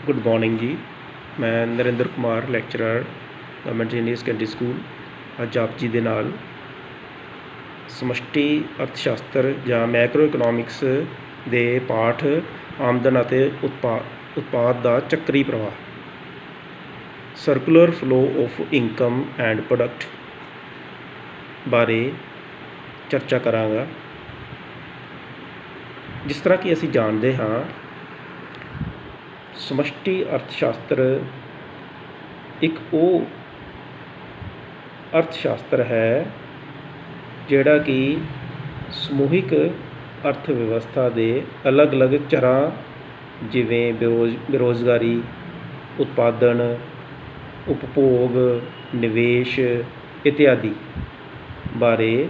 Good morning जी। मैं Narendra Kumar lecturer government senior secondary school अज आप जी दे नाल समष्टि अर्थशास्त्र ਜਾਂ मैक्रो इकोनॉमिक्स ਦੇ पाठ आमदन ਅਤੇ उत्पाद ਦਾ ਚੱਕਰੀ ਪ੍ਰਵਾਹ circular flow of income and product ਬਾਰੇ ਚਰਚਾ ਕਰਾਂਗਾ। ਜਿਸ ਤਰ੍ਹਾਂ ਕਿ ਅਸੀਂ ਜਾਣਦੇ ਹਾਂ, ਸਮਸ਼ਟੀ ਅਰਥ ਇੱਕ ਉਹ ਅਰਥ ਸ਼ਾਸਤਰ ਹੈ ਜਿਹੜਾ ਕਿ ਸਮੂਹਿਕ ਅਰਥ ਵਿਵਸਥਾ ਦੇ ਅਲੱਗ-ਅਲੱਗ ਚਰਾਂ ਜਿਵੇਂ ਬੇਰੁਜ਼ਗਾਰੀ, ਉਤਪਾਦਨ, ਉਪਭੋਗ, ਨਿਵੇਸ਼ ਇਤਿਆਦਿ ਬਾਰੇ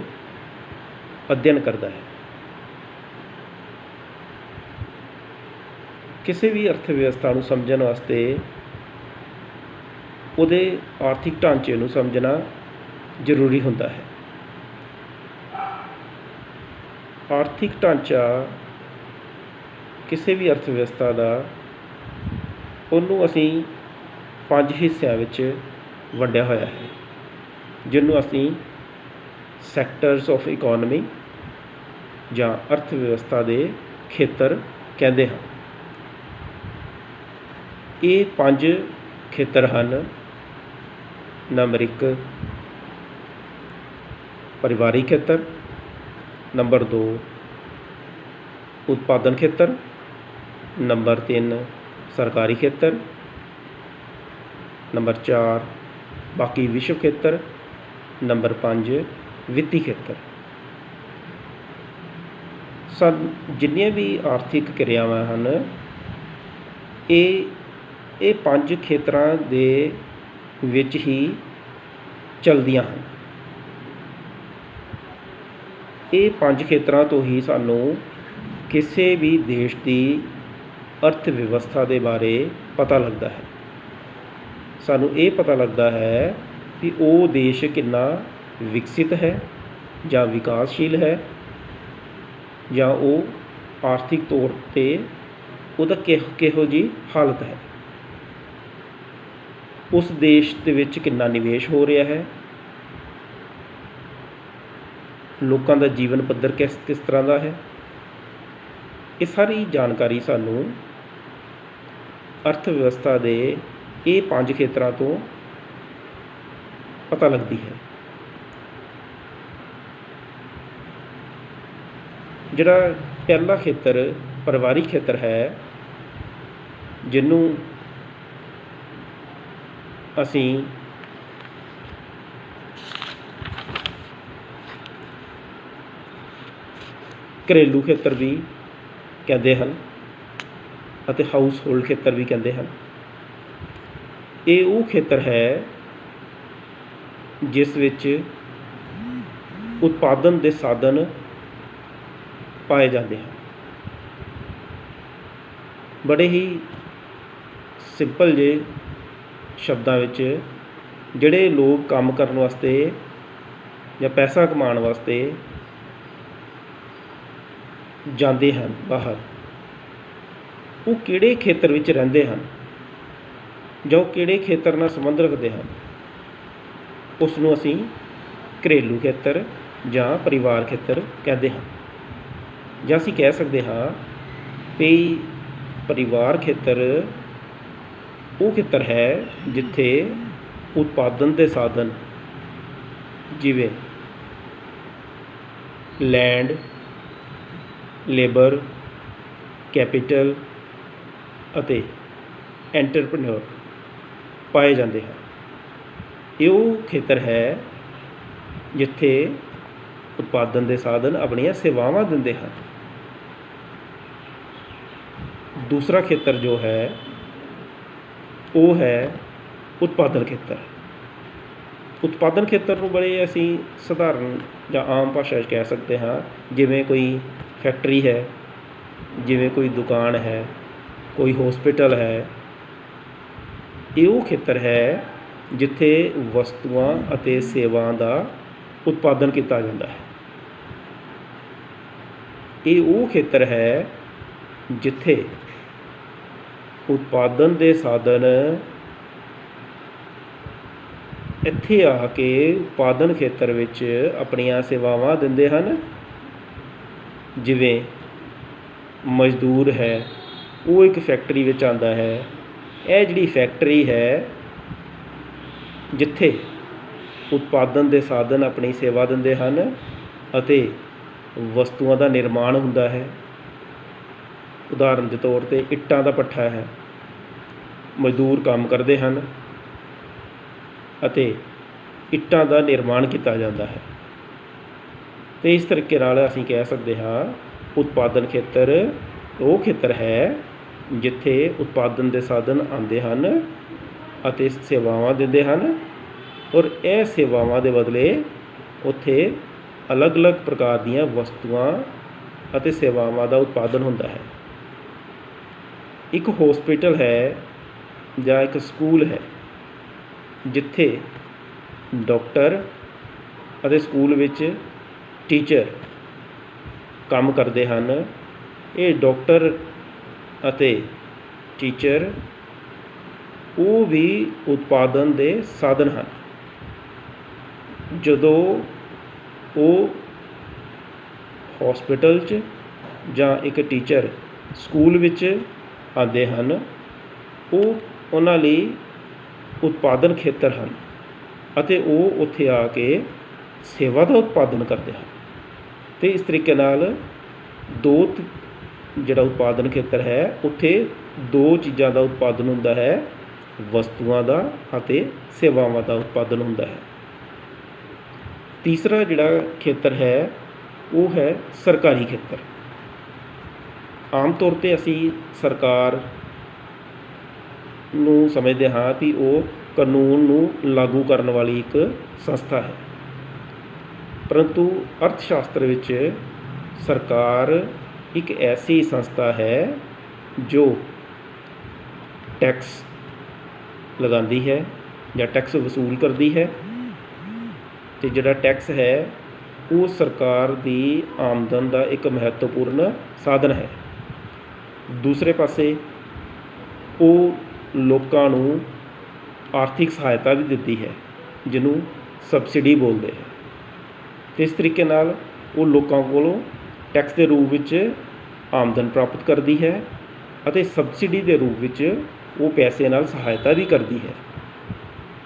ਅਧਿਐਨ ਕਰਦਾ ਹੈ। ਕਿਸੇ ਵੀ ਅਰਥ ਵਿਵਸਥਾ ਨੂੰ ਸਮਝਣ ਵਾਸਤੇ ਉਹਦੇ ਆਰਥਿਕ ਢਾਂਚੇ ਨੂੰ ਸਮਝਣਾ ਜ਼ਰੂਰੀ ਹੁੰਦਾ ਹੈ। ਆਰਥਿਕ ਢਾਂਚਾ ਕਿਸੇ ਵੀ ਅਰਥ ਵਿਵਸਥਾ ਦਾ, ਉਹਨੂੰ ਅਸੀਂ 5 ਹਿੱਸਿਆਂ ਵਿੱਚ ਵੰਡਿਆ ਹੋਇਆ ਹੈ, ਜਿਹਨੂੰ ਅਸੀਂ ਸੈਕਟਰਸ ਆਫ ਇਕੋਨਮੀ ਜਾਂ ਅਰਥ ਵਿਵਸਥਾ ਦੇ ਖੇਤਰ ਕਹਿੰਦੇ ਹਾਂ। ਇਹ 5 ਖੇਤਰ ਹਨ। ਨੰਬਰ 1 ਪਰਿਵਾਰਿਕ ਖੇਤਰ, ਨੰਬਰ 2 ਉਤਪਾਦਨ ਖੇਤਰ, ਨੰਬਰ 3 ਸਰਕਾਰੀ ਖੇਤਰ, ਨੰਬਰ 4 ਬਾਕੀ ਵਿਸ਼ਵ ਖੇਤਰ, ਨੰਬਰ 5 ਵਿੱਤੀ ਖੇਤਰ। ਜਿੰਨੀਆਂ ਵੀ ਆਰਥਿਕ ਕਿਰਿਆਵਾਂ ਹਨ, ਇਹ 5 ਖੇਤਰਾਂ ਦੇ ਵਿੱਚ ਹੀ ਚੱਲਦੀਆਂ ਹਨ। ਇਹ 5 ਖੇਤਰਾਂ ਤੋਂ ਹੀ ਸਾਨੂੰ ਕਿਸੇ ਵੀ ਦੇਸ਼ ਦੀ ਅਰਥ ਵਿਵਸਥਾ ਦੇ ਬਾਰੇ ਪਤਾ ਲੱਗਦਾ ਹੈ। ਸਾਨੂੰ ਇਹ ਪਤਾ ਲੱਗਦਾ ਹੈ ਕਿ ਉਹ ਦੇਸ਼ ਕਿੰਨਾ ਵਿਕਸਿਤ ਹੈ ਜਾਂ ਵਿਕਾਸਸ਼ੀਲ ਹੈ, ਜਾਂ ਉਹ ਆਰਥਿਕ ਤੌਰ 'ਤੇ ਉਹਦਾ ਕਿਹੋ ਜਿਹੀ ਹਾਲਤ ਹੈ। ਉਸ ਦੇਸ਼ ਦੇ ਵਿੱਚ ਕਿੰਨਾ ਨਿਵੇਸ਼ ਹੋ ਰਿਹਾ ਹੈ, ਲੋਕਾਂ ਦਾ ਜੀਵਨ ਪੱਧਰ ਕਿਸ ਤਰ੍ਹਾਂ ਦਾ ਹੈ। ਇਹ ਸਾਰੀ ਜਾਣਕਾਰੀ ਸਾਨੂੰ ਅਰਥ ਵਿਵਸਥਾ ਦੇ ਇਹ 5 ਖੇਤਰਾਂ ਤੋਂ ਪਤਾ ਲੱਗਦੀ ਹੈ। ਜਿਹੜਾ ਪਹਿਲਾ ਖੇਤਰ ਪਰਿਵਾਰਿਕ ਖੇਤਰ ਹੈ, ਜਿਹਨੂੰ ਅਸੀਂ ਘਰੇਲੂ ਖੇਤਰ ਵੀ ਕਹਿੰਦੇ ਹਨ ਅਤੇ ਹਾਊਸ ਹੋਲਡ ਖੇਤਰ ਵੀ ਕਹਿੰਦੇ ਹਨ। ਇਹ ਉਹ ਖੇਤਰ ਹੈ ਜਿਸ ਵਿੱਚ ਉਤਪਾਦਨ ਦੇ ਸਾਧਨ ਪਾਏ ਜਾਂਦੇ ਹਨ। ਬੜੇ ਹੀ ਸਿੰਪਲ ਜਿਹੇ ਸ਼ਬਦਾਂ ਵਿੱਚ ਜਿਹੜੇ ਲੋਕ ਕੰਮ ਕਰਨ ਵਾਸਤੇ ਜਾਂ ਪੈਸਾ ਕਮਾਉਣ ਵਾਸਤੇ ਜਾਂਦੇ ਹਨ ਬਾਹਰ, ਉਹ ਕਿਹੜੇ ਖੇਤਰ ਵਿੱਚ ਰਹਿੰਦੇ ਹਨ ਜਾਂ ਉਹ ਕਿਹੜੇ ਖੇਤਰ ਨਾਲ ਸੰਬੰਧ ਰੱਖਦੇ ਹਨ, ਉਸ ਨੂੰ ਅਸੀਂ ਘਰੇਲੂ ਖੇਤਰ ਜਾਂ ਪਰਿਵਾਰ ਖੇਤਰ ਕਹਿੰਦੇ ਹਾਂ। ਜਾਂ ਅਸੀਂ ਕਹਿ ਸਕਦੇ ਹਾਂ ਵੀ ਪਰਿਵਾਰ ਖੇਤਰ ਉਹ ਖੇਤਰ ਹੈ ਜਿੱਥੇ ਉਤਪਾਦਨ ਦੇ ਸਾਧਨ ਜਿਵੇਂ ਲੈਂਡ, ਲੇਬਰ, ਕੈਪੀਟਲ ਅਤੇ ਐਂਟਰਪ੍ਰੇਨਿਓਰ ਪਾਏ ਜਾਂਦੇ ਹਨ। ਇਹ ਉਹ ਖੇਤਰ ਹੈ ਜਿੱਥੇ ਉਤਪਾਦਨ ਦੇ ਸਾਧਨ ਆਪਣੀਆਂ ਸੇਵਾਵਾਂ ਦਿੰਦੇ ਹਨ। ਦੂਸਰਾ ਖੇਤਰ ਜੋ ਹੈ ਉਹ ਹੈ ਉਤਪਾਦਨ ਖੇਤਰ। ਉਤਪਾਦਨ ਖੇਤਰ ਨੂੰ ਬੜੇ ਅਸੀਂ ਸਧਾਰਨ ਜਾਂ ਆਮ ਭਾਸ਼ਾ 'ਚ ਕਹਿ ਸਕਦੇ ਹਾਂ, ਜਿਵੇਂ ਕੋਈ ਫੈਕਟਰੀ ਹੈ, ਜਿਵੇਂ ਕੋਈ ਦੁਕਾਨ ਹੈ, ਕੋਈ ਹੌਸਪੀਟਲ ਹੈ। ਇਹ ਉਹ ਖੇਤਰ ਹੈ ਜਿੱਥੇ ਵਸਤੂਆਂ ਅਤੇ ਸੇਵਾਵਾਂ ਦਾ ਉਤਪਾਦਨ ਕੀਤਾ ਜਾਂਦਾ ਹੈ। ਇਹ ਉਹ ਖੇਤਰ ਹੈ ਜਿੱਥੇ ਉਤਪਾਦਨ ਦੇ ਸਾਧਨ ਇੱਥੇ ਆ ਕੇ ਉਤਪਾਦਨ ਖੇਤਰ ਵਿੱਚ ਆਪਣੀਆਂ ਸੇਵਾਵਾਂ ਦਿੰਦੇ ਹਨ। ਜਿਵੇਂ ਮਜ਼ਦੂਰ ਹੈ, ਉਹ ਇੱਕ ਫੈਕਟਰੀ ਵਿੱਚ ਆਉਂਦਾ ਹੈ। ਇਹ ਜਿਹੜੀ ਫੈਕਟਰੀ ਹੈ ਜਿੱਥੇ ਉਤਪਾਦਨ ਦੇ ਸਾਧਨ ਆਪਣੀ ਸੇਵਾ ਦਿੰਦੇ ਹਨ ਅਤੇ ਵਸਤੂਆਂ ਦਾ ਨਿਰਮਾਣ ਹੁੰਦਾ ਹੈ। ਉਦਾਹਰਨ ਦੇ ਤੌਰ 'ਤੇ ਇੱਟਾਂ ਦਾ ਭੱਠਾ ਹੈ, ਮਜ਼ਦੂਰ ਕੰਮ ਕਰਦੇ ਹਨ ਅਤੇ ਇੱਟਾਂ ਦਾ ਨਿਰਮਾਣ ਕੀਤਾ ਜਾਂਦਾ ਹੈ। ਅਤੇ ਇਸ ਤਰੀਕੇ ਨਾਲ ਅਸੀਂ ਕਹਿ ਸਕਦੇ ਹਾਂ ਉਤਪਾਦਨ ਖੇਤਰ ਉਹ ਖੇਤਰ ਹੈ ਜਿੱਥੇ ਉਤਪਾਦਨ ਦੇ ਸਾਧਨ ਆਉਂਦੇ ਹਨ ਅਤੇ ਸੇਵਾਵਾਂ ਦਿੰਦੇ ਹਨ, ਔਰ ਇਹ ਸੇਵਾਵਾਂ ਦੇ ਬਦਲੇ ਉੱਥੇ ਅਲੱਗ-ਅਲੱਗ ਪ੍ਰਕਾਰ ਦੀਆਂ ਵਸਤੂਆਂ ਅਤੇ ਸੇਵਾਵਾਂ ਦਾ ਉਤਪਾਦਨ ਹੁੰਦਾ ਹੈ। ਇੱਕ ਹੌਸਪੀਟਲ ਹੈ ਜਾਂ ਇੱਕ ਸਕੂਲ ਹੈ ਜਿੱਥੇ ਡਾਕਟਰ ਅਤੇ ਸਕੂਲ ਵਿੱਚ ਟੀਚਰ ਕੰਮ ਕਰਦੇ ਹਨ। ਇਹ ਡਾਕਟਰ ਅਤੇ ਟੀਚਰ ਉਹ ਵੀ ਉਤਪਾਦਨ ਦੇ ਸਾਧਨ ਹਨ। ਜਦੋਂ ਉਹ ਹੌਸਪੀਟਲ 'ਚ ਜਾਂ ਇੱਕ ਟੀਚਰ ਸਕੂਲ ਵਿੱਚ ਆਉਂਦੇ ਹਨ, ਉਹ ਉਹਨਾਂ ਲਈ ਉਤਪਾਦਨ ਖੇਤਰ ਹਨ ਅਤੇ ਉਹ ਉੱਥੇ ਆ ਕੇ ਸੇਵਾ ਦਾ ਉਤਪਾਦਨ ਕਰਦੇ ਹਨ। ਅਤੇ ਇਸ ਤਰੀਕੇ ਨਾਲ ਜਿਹੜਾ ਉਤਪਾਦਨ ਖੇਤਰ ਹੈ ਉੱਥੇ ਦੋ ਚੀਜ਼ਾਂ ਦਾ ਉਤਪਾਦਨ ਹੁੰਦਾ ਹੈ, ਵਸਤੂਆਂ ਦਾ ਅਤੇ ਸੇਵਾਵਾਂ ਦਾ ਉਤਪਾਦਨ ਹੁੰਦਾ ਹੈ। ਤੀਸਰਾ ਜਿਹੜਾ ਖੇਤਰ ਹੈ ਉਹ ਹੈ ਸਰਕਾਰੀ ਖੇਤਰ। ਆਮ ਤੌਰ 'ਤੇ ਅਸੀਂ ਸਰਕਾਰ ਨੂੰ ਸਮਝਦੇ ਹਾਂ ਕਿ ਉਹ ਕਾਨੂੰਨ ਨੂੰ ਲਾਗੂ ਕਰਨ ਵਾਲੀ ਇੱਕ ਸੰਸਥਾ ਹੈ, ਪਰੰਤੂ ਅਰਥ ਸ਼ਾਸਤਰ ਵਿੱਚ ਸਰਕਾਰ ਇੱਕ ਐਸੀ ਸੰਸਥਾ ਹੈ ਜੋ ਟੈਕਸ ਲਗਾਉਂਦੀ ਹੈ ਜਾਂ ਟੈਕਸ ਵਸੂਲ ਕਰਦੀ ਹੈ। ਅਤੇ ਜਿਹੜਾ ਟੈਕਸ ਹੈ ਉਹ ਸਰਕਾਰ ਦੀ ਆਮਦਨ ਦਾ ਇੱਕ ਮਹੱਤਵਪੂਰਨ ਸਾਧਨ ਹੈ। ਦੂਸਰੇ ਪਾਸੇ ਉਹ ਲੋਕਾਂ ਨੂੰ ਆਰਥਿਕ ਸਹਾਇਤਾ ਵੀ ਦਿੰਦੀ ਹੈ, ਜਿਹਨੂੰ ਸਬਸਿਡੀ ਬੋਲਦੇ ਹੈ। ਅਤੇ ਇਸ ਤਰੀਕੇ ਨਾਲ ਉਹ ਲੋਕਾਂ ਕੋਲੋਂ ਟੈਕਸ ਦੇ ਰੂਪ ਵਿੱਚ ਆਮਦਨ ਪ੍ਰਾਪਤ ਕਰਦੀ ਹੈ ਅਤੇ ਸਬਸਿਡੀ ਦੇ ਰੂਪ ਵਿੱਚ ਉਹ ਪੈਸੇ ਨਾਲ ਸਹਾਇਤਾ ਵੀ ਕਰਦੀ ਹੈ।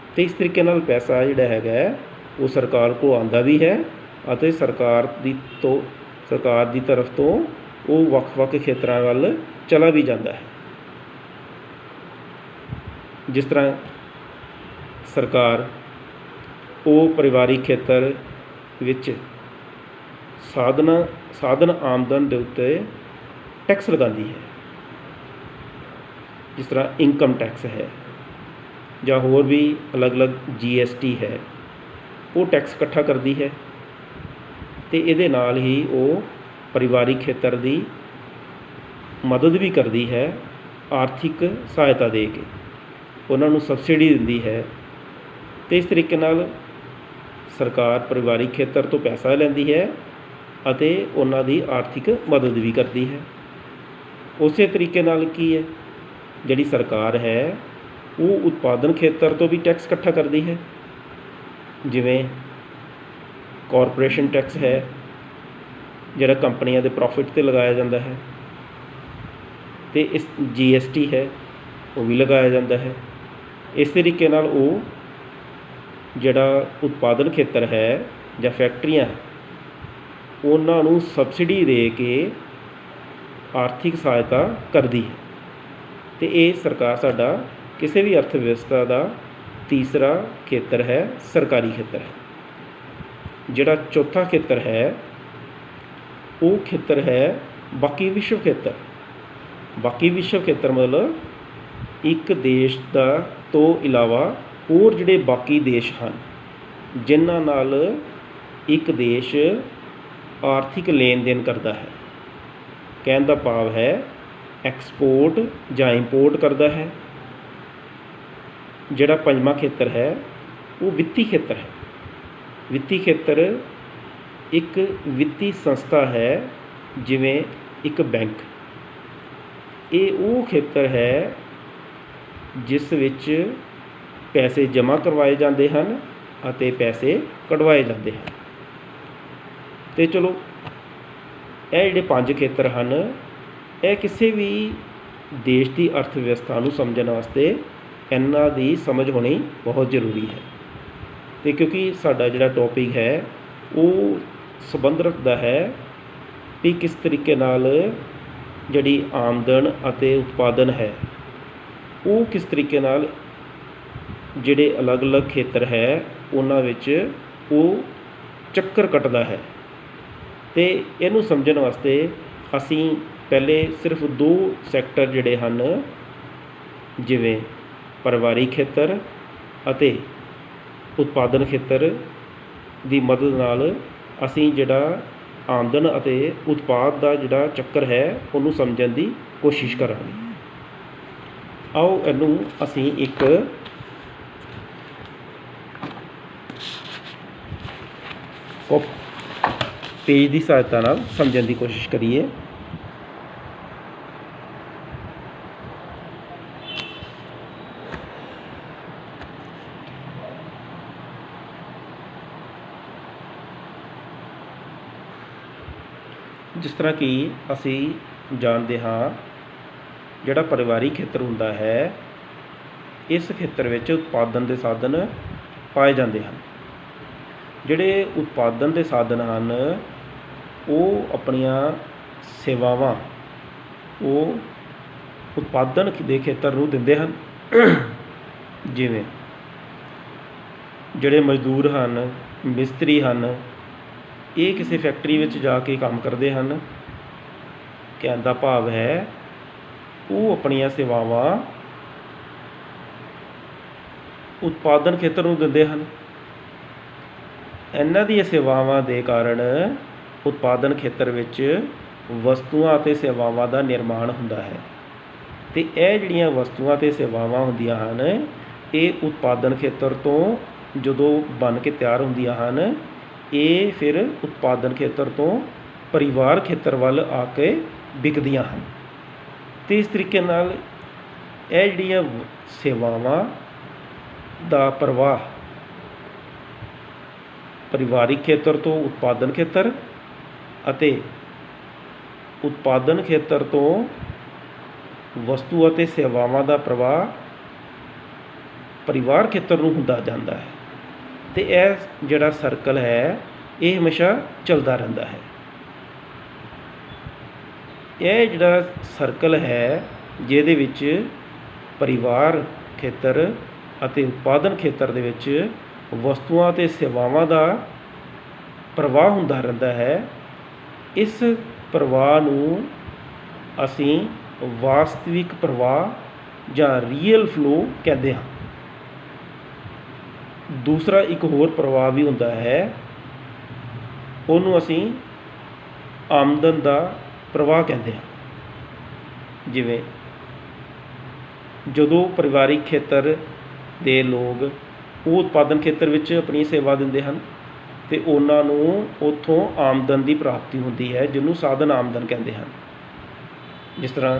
ਅਤੇ ਇਸ ਤਰੀਕੇ ਨਾਲ ਪੈਸਾ ਜਿਹੜਾ ਹੈਗਾ ਉਹ ਸਰਕਾਰ ਕੋਲ ਆਉਂਦਾ ਵੀ ਹੈ ਅਤੇ ਸਰਕਾਰ ਦੀ ਤਰਫ ਤੋਂ ਉਹ ਵੱਖ-ਵੱਖ ਖੇਤਰਾਂ ਵੱਲ ਚਲਾ ਵੀ ਜਾਂਦਾ ਹੈ। ਜਿਸ ਤਰ੍ਹਾਂ ਸਰਕਾਰ ਉਹ ਪਰਿਵਾਰਿਕ ਖੇਤਰ ਵਿੱਚ ਸਾਧਨ ਆਮਦਨ ਦੇ ਉੱਤੇ ਟੈਕਸ ਲਗਾਉਂਦੀ ਹੈ, ਜਿਸ ਤਰ੍ਹਾਂ ਇਨਕਮ ਟੈਕਸ ਹੈ ਜਾਂ ਹੋਰ ਵੀ ਅਲੱਗ-ਅਲੱਗ GST ਹੈ, ਉਹ ਟੈਕਸ ਇਕੱਠਾ ਕਰਦੀ ਹੈ। ਅਤੇ ਇਹਦੇ ਨਾਲ ਹੀ ਉਹ ਪਰਿਵਾਰਿਕ ਖੇਤਰ ਦੀ ਮਦਦ ਵੀ ਕਰਦੀ ਹੈ, ਆਰਥਿਕ ਸਹਾਇਤਾ ਦੇ ਕੇ ਉਹਨਾਂ ਨੂੰ ਸਬਸਿਡੀ ਦਿੰਦੀ ਹੈ। ਅਤੇ ਇਸ ਤਰੀਕੇ ਨਾਲ ਸਰਕਾਰ ਪਰਿਵਾਰਿਕ ਖੇਤਰ ਤੋਂ ਪੈਸਾ ਲੈਂਦੀ ਹੈ ਅਤੇ ਉਹਨਾਂ ਦੀ ਆਰਥਿਕ ਮਦਦ ਵੀ ਕਰਦੀ ਹੈ। ਉਸੇ ਤਰੀਕੇ ਨਾਲ ਕੀ ਹੈ, ਜਿਹੜੀ ਸਰਕਾਰ ਹੈ ਉਹ ਉਤਪਾਦਨ ਖੇਤਰ ਤੋਂ ਵੀ ਟੈਕਸ ਇਕੱਠਾ ਕਰਦੀ ਹੈ। ਜਿਵੇਂ ਕਾਰਪੋਰੇਸ਼ਨ ਟੈਕਸ ਹੈ ਜਿਹੜਾ ਕੰਪਨੀਆਂ ਦੇ ਪ੍ਰੋਫਿਟ 'ਤੇ ਲਗਾਇਆ ਜਾਂਦਾ ਹੈ, ਅਤੇ ਇਸ GST ਹੈ ਉਹ ਵੀ ਲਗਾਇਆ ਜਾਂਦਾ ਹੈ। ਇਸ ਤਰੀਕੇ ਨਾਲ ਉਹ ਜਿਹੜਾ ਉਤਪਾਦਨ ਖੇਤਰ ਹੈ ਜਾਂ ਫੈਕਟਰੀਆਂ ਉਹਨਾਂ ਨੂੰ ਸਬਸਿਡੀ ਦੇ ਕੇ ਆਰਥਿਕ ਸਹਾਇਤਾ ਕਰਦੀ ਹੈ। ਅਤੇ ਇਹ ਸਰਕਾਰ ਸਾਡਾ ਕਿਸੇ ਵੀ ਅਰਥ ਵਿਵਸਥਾ ਦਾ ਤੀਸਰਾ ਖੇਤਰ ਹੈ, ਸਰਕਾਰੀ ਖੇਤਰ ਹੈ। ਜਿਹੜਾ ਚੌਥਾ ਖੇਤਰ ਹੈ ਉਹ ਖੇਤਰ ਹੈ ਬਾਕੀ ਵਿਸ਼ਵ ਖੇਤਰ। ਬਾਕੀ ਵਿਸ਼ਵ ਖੇਤਰ ਮਤਲਬ ਇੱਕ ਦੇਸ਼ ਤੋਂ ਇਲਾਵਾ ਹੋਰ ਜਿਹੜੇ ਬਾਕੀ ਦੇਸ਼ ਹਨ ਜਿਨ੍ਹਾਂ ਨਾਲ ਇੱਕ ਦੇਸ਼ ਆਰਥਿਕ ਲੈਣ ਦੇਣ ਕਰਦਾ ਹੈ। ਕਹਿਣ ਦਾ ਭਾਵ ਹੈ ਐਕਸਪੋਰਟ ਜਾਂ ਇੰਪੋਰਟ ਕਰਦਾ ਹੈ। ਜਿਹੜਾ ਪੰਜਵਾਂ ਖੇਤਰ ਹੈ ਉਹ ਵਿੱਤੀ ਖੇਤਰ ਹੈ। ਵਿੱਤੀ ਖੇਤਰ ਇੱਕ ਵਿੱਤੀ ਸੰਸਥਾ ਹੈ, ਜਿਵੇਂ ਇੱਕ ਬੈਂਕ। ਇਹ ਉਹ ਖੇਤਰ ਹੈ ਜਿਸ ਵਿੱਚ ਪੈਸੇ ਜਮ੍ਹਾਂ ਕਰਵਾਏ ਜਾਂਦੇ ਹਨ ਅਤੇ ਪੈਸੇ ਕਢਵਾਏ ਜਾਂਦੇ ਹਨ। ਅਤੇ ਚਲੋ ਇਹ ਜਿਹੜੇ 5 ਖੇਤਰ ਹਨ, ਇਹ ਕਿਸੇ ਵੀ ਦੇਸ਼ ਦੀ ਅਰਥ ਵਿਵਸਥਾ ਨੂੰ ਸਮਝਣ ਵਾਸਤੇ ਇਹਨਾਂ ਦੀ ਸਮਝ ਹੋਣੀ ਬਹੁਤ ਜ਼ਰੂਰੀ ਹੈ। ਅਤੇ ਕਿਉਂਕਿ ਸਾਡਾ ਜਿਹੜਾ ਟੋਪਿਕ ਹੈ ਉਹ ਸੰਬੰਧ ਰੱਖਦਾ ਹੈ ਵੀ ਕਿਸ ਤਰੀਕੇ ਨਾਲ ਜਿਹੜੀ ਆਮਦਨ ਅਤੇ ਉਤਪਾਦਨ ਹੈ ਉਹ ਕਿਸ ਤਰੀਕੇ ਨਾਲ ਜਿਹੜੇ ਅਲੱਗ ਅਲੱਗ ਖੇਤਰ ਹੈ ਉਹਨਾਂ ਵਿੱਚ ਉਹ ਚੱਕਰ ਕੱਟਦਾ ਹੈ। ਅਤੇ ਇਹਨੂੰ ਸਮਝਣ ਵਾਸਤੇ ਅਸੀਂ ਪਹਿਲੇ ਸਿਰਫ 2 ਸੈਕਟਰ ਜਿਹੜੇ ਹਨ, ਜਿਵੇਂ ਪਰਿਵਾਰਿਕ ਖੇਤਰ ਅਤੇ ਉਤਪਾਦਨ ਖੇਤਰ ਦੀ ਮਦਦ ਨਾਲ ਅਸੀਂ ਜਿਹੜਾ ਆਮਦਨ ਅਤੇ ਉਤਪਾਦ ਦਾ ਜਿਹੜਾ ਚੱਕਰ ਹੈ ਉਹਨੂੰ ਸਮਝਣ ਦੀ ਕੋਸ਼ਿਸ਼ ਕਰਾਂਗੇ। ਆਓ ਇਹਨੂੰ ਅਸੀਂ ਇੱਕ ਪੇਜ ਦੀ ਸਹਾਇਤਾ ਨਾਲ ਸਮਝਣ ਦੀ ਕੋਸ਼ਿਸ਼ ਕਰੀਏ। ਜਿਸ ਤਰ੍ਹਾਂ ਕਿ ਅਸੀਂ ਜਾਣਦੇ ਹਾਂ, ਜਿਹੜਾ ਪਰਿਵਾਰਿਕ ਖੇਤਰ ਹੁੰਦਾ ਹੈ, ਇਸ ਖੇਤਰ ਵਿੱਚ ਉਤਪਾਦਨ ਦੇ ਸਾਧਨ ਪਾਏ ਜਾਂਦੇ ਹਨ। ਜਿਹੜੇ ਉਤਪਾਦਨ ਦੇ ਸਾਧਨ ਹਨ ਉਹ ਆਪਣੀਆਂ ਸੇਵਾਵਾਂ ਉਹ ਉਤਪਾਦਨ ਦੇ ਖੇਤਰ ਨੂੰ ਦਿੰਦੇ ਹਨ। ਜਿਵੇਂ ਜਿਹੜੇ ਮਜ਼ਦੂਰ ਹਨ, ਮਿਸਤਰੀ ਹਨ, ਇਹ ਕਿਸੇ ਫੈਕਟਰੀ ਵਿੱਚ ਜਾ ਕੇ ਕੰਮ ਕਰਦੇ ਹਨ। ਕਹਿਣ ਦਾ ਭਾਵ ਹੈ ਉਹ ਆਪਣੀਆਂ ਸੇਵਾਵਾਂ ਉਤਪਾਦਨ ਖੇਤਰ ਨੂੰ ਦਿੰਦੇ ਹਨ। ਇਹਨਾਂ ਦੀਆਂ ਸੇਵਾਵਾਂ ਦੇ ਕਾਰਨ ਉਤਪਾਦਨ ਖੇਤਰ ਵਿੱਚ ਵਸਤੂਆਂ ਅਤੇ ਸੇਵਾਵਾਂ ਦਾ ਨਿਰਮਾਣ ਹੁੰਦਾ ਹੈ। ਅਤੇ ਇਹ ਜਿਹੜੀਆਂ ਵਸਤੂਆਂ ਅਤੇ ਸੇਵਾਵਾਂ ਹੁੰਦੀਆਂ ਹਨ ਇਹ ਉਤਪਾਦਨ ਖੇਤਰ ਤੋਂ ਜਦੋਂ ਬਣ ਕੇ ਤਿਆਰ ਹੁੰਦੀਆਂ ਹਨ, ਇਹ ਫਿਰ ਉਤਪਾਦਨ ਖੇਤਰ ਤੋਂ ਪਰਿਵਾਰ ਖੇਤਰ ਵੱਲ ਆ ਕੇ ਵਿਕਦੀਆਂ ਹਨ। ਅਤੇ ਇਸ ਤਰੀਕੇ ਨਾਲ ਇਹ ਜਿਹੜੀਆਂ ਸੇਵਾਵਾਂ ਦਾ ਪ੍ਰਵਾਹ ਪਰਿਵਾਰਿਕ ਖੇਤਰ ਤੋਂ ਉਤਪਾਦਨ ਖੇਤਰ ਅਤੇ ਉਤਪਾਦਨ ਖੇਤਰ ਤੋਂ ਵਸਤੂ ਅਤੇ ਸੇਵਾਵਾਂ ਦਾ ਪ੍ਰਵਾਹ ਪਰਿਵਾਰ ਖੇਤਰ ਨੂੰ ਹੁੰਦਾ ਜਾਂਦਾ ਹੈ। ਅਤੇ ਇਹ ਜਿਹੜਾ ਸਰਕਲ ਹੈ ਇਹ ਹਮੇਸ਼ਾ ਚੱਲਦਾ ਰਹਿੰਦਾ ਹੈ। ਇਹ ਜਿਹੜਾ ਸਰਕਲ ਹੈ ਜਿਹਦੇ ਵਿੱਚ ਪਰਿਵਾਰ ਖੇਤਰ ਅਤੇ ਉਤਪਾਦਨ ਖੇਤਰ ਦੇ ਵਿੱਚ ਵਸਤੂਆਂ ਅਤੇ ਸੇਵਾਵਾਂ ਦਾ ਪ੍ਰਵਾਹ ਹੁੰਦਾ ਰਹਿੰਦਾ ਹੈ, ਇਸ ਪ੍ਰਵਾਹ ਨੂੰ ਅਸੀਂ ਵਾਸਤਵਿਕ ਪ੍ਰਵਾਹ ਜਾਂ ਰੀਅਲ ਫਲੋ ਕਹਿੰਦੇ ਹਾਂ। ਦੂਸਰਾ ਇੱਕ ਹੋਰ ਪ੍ਰਵਾਹ ਵੀ ਹੁੰਦਾ ਹੈ, ਉਹਨੂੰ ਅਸੀਂ ਆਮਦਨ ਦਾ ਪ੍ਰਵਾਹ ਕਹਿੰਦੇ ਹਾਂ। ਜਿਵੇਂ ਜਦੋਂ ਪਰਿਵਾਰਿਕ ਖੇਤਰ ਦੇ ਲੋਕ ਉਹ ਉਤਪਾਦਨ ਖੇਤਰ ਵਿੱਚ ਆਪਣੀ ਸੇਵਾ ਦਿੰਦੇ ਹਨ ਅਤੇ ਉਹਨਾਂ ਨੂੰ ਉੱਥੋਂ ਆਮਦਨ ਦੀ ਪ੍ਰਾਪਤੀ ਹੁੰਦੀ ਹੈ, ਜਿਹਨੂੰ ਸਾਧਨ ਆਮਦਨ ਕਹਿੰਦੇ ਹਨ। ਜਿਸ ਤਰ੍ਹਾਂ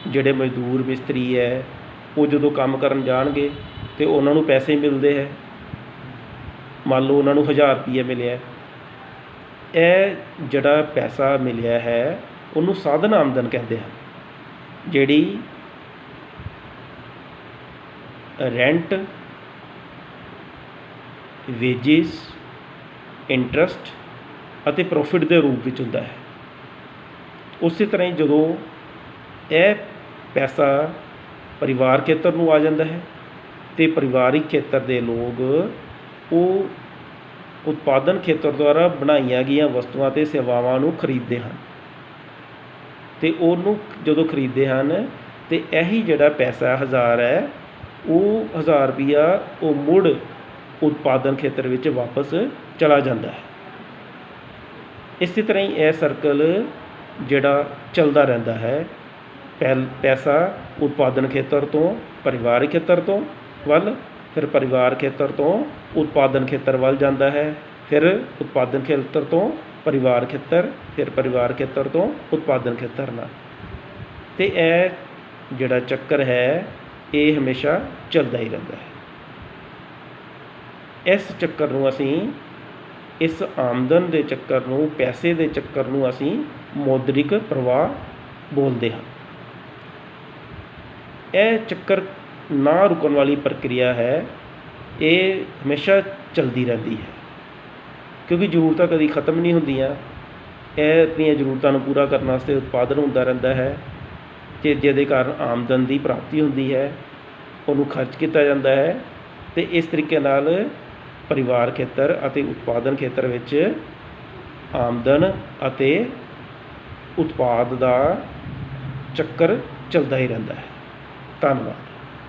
ਜਿਹੜੇ ਮਜ਼ਦੂਰ ਮਿਸਤਰੀ ਹੈ ਉਹ ਜਦੋਂ ਕੰਮ ਕਰਨ ਜਾਣਗੇ ਅਤੇ ਉਹਨਾਂ ਨੂੰ ਪੈਸੇ ਮਿਲਦੇ ਹੈ। ਮੰਨ ਲਓ ਉਹਨਾਂ ਨੂੰ 1000 ਰੁਪਈਆ ਮਿਲਿਆ, ਇਹ ਜਿਹੜਾ ਪੈਸਾ ਮਿਲਿਆ ਹੈ ਉਹਨੂੰ ਸਾਧਨ ਆਮਦਨ ਕਹਿੰਦੇ ਹਨ। ਜਿਹੜੀ ਰੈਂਟ, ਵੇਜਿਸ, ਇੰਟਰਸਟ ਅਤੇ ਪ੍ਰੋਫਿਟ ਦੇ ਰੂਪ ਵਿੱਚ ਹੁੰਦਾ ਹੈ। ਉਸੇ ਤਰ੍ਹਾਂ ਹੀ ਜਦੋਂ ਇਹ ਪੈਸਾ ਪਰਿਵਾਰ ਖੇਤਰ ਨੂੰ ਆ ਜਾਂਦਾ ਹੈ ਅਤੇ ਪਰਿਵਾਰਿਕ ਖੇਤਰ ਦੇ ਲੋਕ ਉਹ ਉਤਪਾਦਨ ਖੇਤਰ ਦੁਆਰਾ ਬਣਾਈਆਂ ਗਈਆਂ ਵਸਤੂਆਂ ਅਤੇ ਸੇਵਾਵਾਂ ਨੂੰ ਖਰੀਦਦੇ ਹਨ। ਅਤੇ ਉਹਨੂੰ ਜਦੋਂ ਖਰੀਦਦੇ ਹਨ ਅਤੇ ਇਹੀ ਜਿਹੜਾ ਪੈਸਾ 1000 ਹੈ ਉਹ 1000 ਰੁਪਈਆ ਉਹ ਮੁੜ ਉਤਪਾਦਨ ਖੇਤਰ ਵਿੱਚ ਵਾਪਸ ਚਲਾ ਜਾਂਦਾ ਹੈ। ਇਸੇ ਤਰ੍ਹਾਂ ਹੀ ਇਹ ਸਰਕਲ ਜਿਹੜਾ ਚੱਲਦਾ ਰਹਿੰਦਾ ਹੈ। ਪੈਸਾ ਉਤਪਾਦਨ ਖੇਤਰ ਤੋਂ ਪਰਿਵਾਰਿਕ ਖੇਤਰ ਤੋਂ ਵੱਲ, ਫਿਰ ਪਰਿਵਾਰ ਖੇਤਰ ਤੋਂ ਉਤਪਾਦਨ ਖੇਤਰ ਵੱਲ ਜਾਂਦਾ ਹੈ, ਫਿਰ ਉਤਪਾਦਨ ਖੇਤਰ ਤੋਂ ਪਰਿਵਾਰ ਖੇਤਰ, ਫਿਰ ਪਰਿਵਾਰ ਖੇਤਰ ਤੋਂ ਉਤਪਾਦਨ ਖੇਤਰ ਨਾਲ। ਅਤੇ ਇਹ ਜਿਹੜਾ ਚੱਕਰ ਹੈ ਇਹ ਹਮੇਸ਼ਾ ਚੱਲਦਾ ਹੀ ਰਹਿੰਦਾ ਹੈ। ਇਸ ਚੱਕਰ ਨੂੰ ਅਸੀਂ, ਇਸ ਆਮਦਨ ਦੇ ਚੱਕਰ ਨੂੰ, ਪੈਸੇ ਦੇ ਚੱਕਰ ਨੂੰ ਅਸੀਂ ਮੌਦਰਿਕ ਪ੍ਰਵਾਹ ਬੋਲਦੇ ਹਾਂ। ਇਹ ਚੱਕਰ ਨਾ ਰੁਕਣ ਵਾਲੀ ਪ੍ਰਕਿਰਿਆ ਹੈ, ਇਹ ਹਮੇਸ਼ਾ ਚੱਲਦੀ ਰਹਿੰਦੀ ਹੈ, ਕਿਉਂਕਿ ਜ਼ਰੂਰਤਾਂ ਕਦੀ ਖਤਮ ਨਹੀਂ ਹੁੰਦੀਆਂ। ਇਹ ਆਪਣੀਆਂ ਜ਼ਰੂਰਤਾਂ ਨੂੰ ਪੂਰਾ ਕਰਨ ਵਾਸਤੇ ਉਤਪਾਦਨ ਹੁੰਦਾ ਰਹਿੰਦਾ ਹੈ, ਅਤੇ ਜਿਹਦੇ ਕਾਰਨ ਆਮਦਨ ਦੀ ਪ੍ਰਾਪਤੀ ਹੁੰਦੀ ਹੈ, ਉਹਨੂੰ ਖਰਚ ਕੀਤਾ ਜਾਂਦਾ ਹੈ, ਅਤੇ ਇਸ ਤਰੀਕੇ ਨਾਲ ਪਰਿਵਾਰ ਖੇਤਰ ਅਤੇ ਉਤਪਾਦਨ ਖੇਤਰ ਵਿੱਚ ਆਮਦਨ ਅਤੇ ਉਤਪਾਦ ਦਾ ਚੱਕਰ ਚੱਲਦਾ ਹੀ ਰਹਿੰਦਾ ਹੈ। ਧੰਨਵਾਦ।